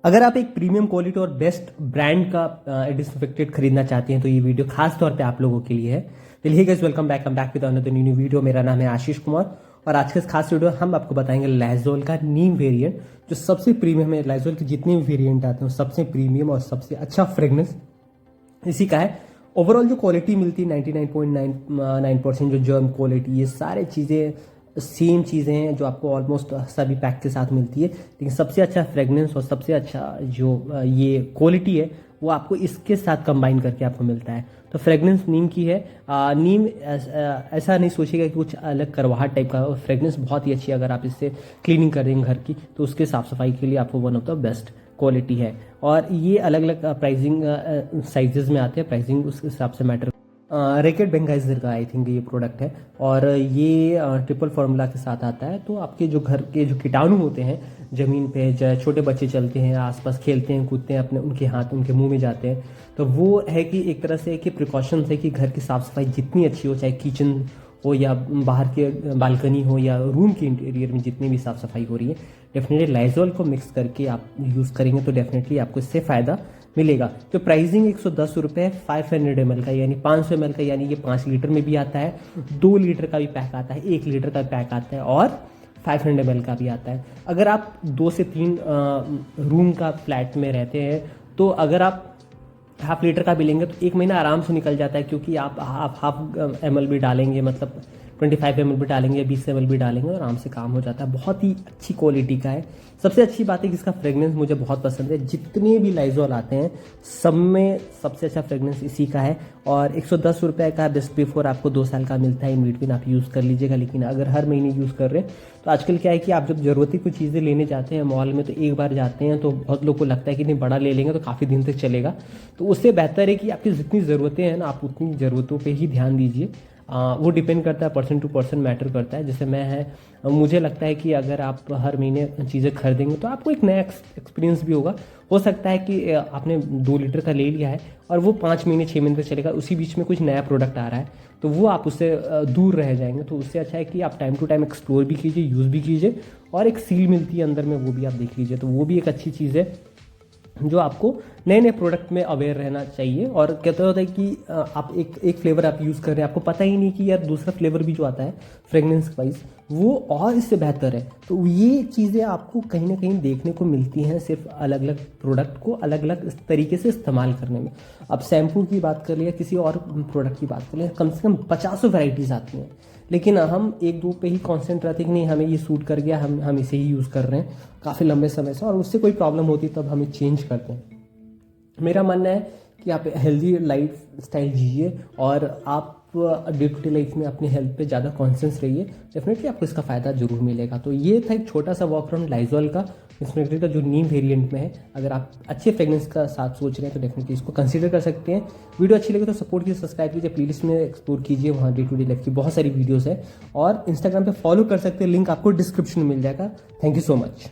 अगर आप एक प्रीमियम क्वालिटी और बेस्ट ब्रांड का डिसइंफेक्टेंट खरीदना चाहते हैं तो ये वीडियो खास तौर पे आप लोगों के लिए है। चलिए guys, welcome back with another new video. मेरा नाम है आशीष कुमार और आज के इस खास वीडियो हम आपको बताएंगे लाइजोल का नीम वेरिएंट, जो सबसे प्रीमियम है। लाइजोल के जितने भी वेरिएंट आते हैं सबसे प्रीमियम और सबसे अच्छा फ्रेग्रेंस इसी का है। ओवरऑल जो क्वालिटी मिलती है 99.99% जो जर्म क्वालिटी, ये सारे चीज़ें सेम चीज़ें हैं जो आपको ऑलमोस्ट सभी पैक के साथ मिलती है, लेकिन सबसे अच्छा फ्रेगनेंस और सबसे अच्छा जो ये क्वालिटी है वो आपको इसके साथ कंबाइन करके आपको मिलता है। तो फ्रेगनेंस नीम की है। नीम ऐसा नहीं सोचिएगा कि कुछ अलग करवाहट टाइप का, फ्रेगनेंस बहुत ही अच्छी है। अगर आप इससे क्लीनिंग कर देंगे घर की तो उसके साफ सफाई के लिए आपको one of the best quality है। और ये अलग अलग प्राइसिंग साइजेस में आते हैं, प्राइसिंग उस हिसाब से मैटर। रैकेट बेंगाइजर का आई थिंक ये प्रोडक्ट है और ये ट्रिपल फार्मूला के साथ आता है। तो आपके जो घर के जो कीटाणु होते हैं ज़मीन पे, छोटे बच्चे चलते हैं आसपास, खेलते हैं कूदते हैं, अपने उनके हाथ उनके मुंह में जाते हैं, तो वो है कि एक तरह से कि प्रिकॉशन है कि घर की साफ़ सफाई जितनी अच्छी हो, चाहे किचन हो या बाहर के बालकनी हो या रूम के इंटीरियर में जितनी भी साफ़ सफाई हो रही है, डेफिनेटली लाइजोल को मिक्स करके आप यूज़ करेंगे तो डेफिनेटली आपको इससे फ़ायदा मिलेगा। तो प्राइसिंग 110 रुपये 500 ml का, यानी 500 ml का, यानी ये 5 लीटर में भी आता है, 2 लीटर का भी पैक आता है, 1 लीटर का पैक आता है और 500 ml का भी आता है। अगर आप 2 से 3 रूम का फ्लैट में रहते हैं तो अगर आप हाफ लीटर का भी लेंगे तो 1 महीना आराम से निकल जाता है, क्योंकि आप हाफ ml भी डालेंगे, मतलब 25 ml भी डालेंगे, 20 ml भी डालेंगे, आराम से काम हो जाता है। बहुत ही अच्छी क्वालिटी का है। सबसे अच्छी बात है कि इसका फ्रेग्रेंस मुझे बहुत पसंद है। जितने भी लाइजोल आते हैं सब में सबसे अच्छा फ्रेग्रेंस इसी का है और 110 रुपये का बेस्ट बिफोर आपको 2 साल का मिलता है। इन बिटवीन आप यूज़ कर लीजिएगा, लेकिन अगर हर महीने यूज़ कर रहे हैं तो आजकल क्या है कि आप जब ज़रूरत की कुछ चीज़ें लेने जाते हैं मॉल में तो एक बार जाते हैं तो बहुत लोग को लगता है कि नहीं बड़ा ले लेंगे तो काफ़ी दिन तक चलेगा। तो उससे बेहतर है कि आपकी जितनी ज़रूरतें हैं ना, आप उतनी ज़रूरतों पर ही ध्यान दीजिए। वो डिपेंड करता है, पर्सन टू पर्सन मैटर करता है। जैसे मैं है, मुझे लगता है कि अगर आप हर महीने चीज़ें खरीदेंगे तो आपको एक नया एक्सपीरियंस भी होगा। हो सकता है कि आपने 2 लीटर का ले लिया है और वो 5 महीने 6 महीने तक चलेगा, उसी बीच में कुछ नया प्रोडक्ट आ रहा है तो वो आप उससे दूर रह जाएंगे। तो उससे अच्छा है कि आप टाइम टू टाइम एक्सप्लोर भी कीजिए, यूज़ भी कीजिए, और एक सील मिलती है अंदर में, वो भी आप देख लीजिए। तो वो भी एक अच्छी चीज़ है जो आपको नए नए प्रोडक्ट में अवेयर रहना चाहिए। और कहते होता है कि आप एक फ्लेवर आप यूज़ कर रहे हैं, आपको पता ही नहीं कि यार दूसरा फ्लेवर भी जो आता है फ्रेगनेंस वाइज वो और इससे बेहतर है। तो ये चीज़ें आपको कहीं ना कहीं देखने को मिलती हैं सिर्फ अलग अलग प्रोडक्ट को अलग अलग तरीके से इस्तेमाल करने में। अब शैम्पू की बात कर लिया, किसी और प्रोडक्ट की बात कर लिया, कम से कम 50 वैरायटीज़ आती हैं, लेकिन हम 1-2 पे ही कॉन्सेंट्रेट रहते हैं कि नहीं हमें ये सूट कर गया, हम इसे ही यूज़ कर रहे हैं काफ़ी लंबे समय से, और उससे कोई प्रॉब्लम होती तब हमें चेंज करते हैं। मेरा मानना है कि आप हेल्दी लाइफ स्टाइल जीजिए और आप डे टू डे लाइफ में अपनी हेल्थ पे ज़्यादा कॉन्शियस रहिए, डेफिनेटली आपको इसका फ़ायदा जरूर मिलेगा। तो ये था एक छोटा सा वॉक अराउंड लाइजोल का का जो नीम वेरिएंट में है। अगर आप अच्छे फ्रेगनेंस का साथ सोच रहे हैं तो डेफिनेटली इसको कंसीडर कर सकते हैं। वीडियो अच्छी लगे तो सपोर्ट कीजिए, सब्सक्राइब कीजिए, प्लेलिस्ट में एक्सप्लोर कीजिए, वहाँ डे टू डे लाइफ की बहुत सारी वीडियोज़ है, और इंस्टाग्राम पर फॉलो कर सकते हैं, लिंक आपको डिस्क्रिप्शन में मिल जाएगा। Thank you so much.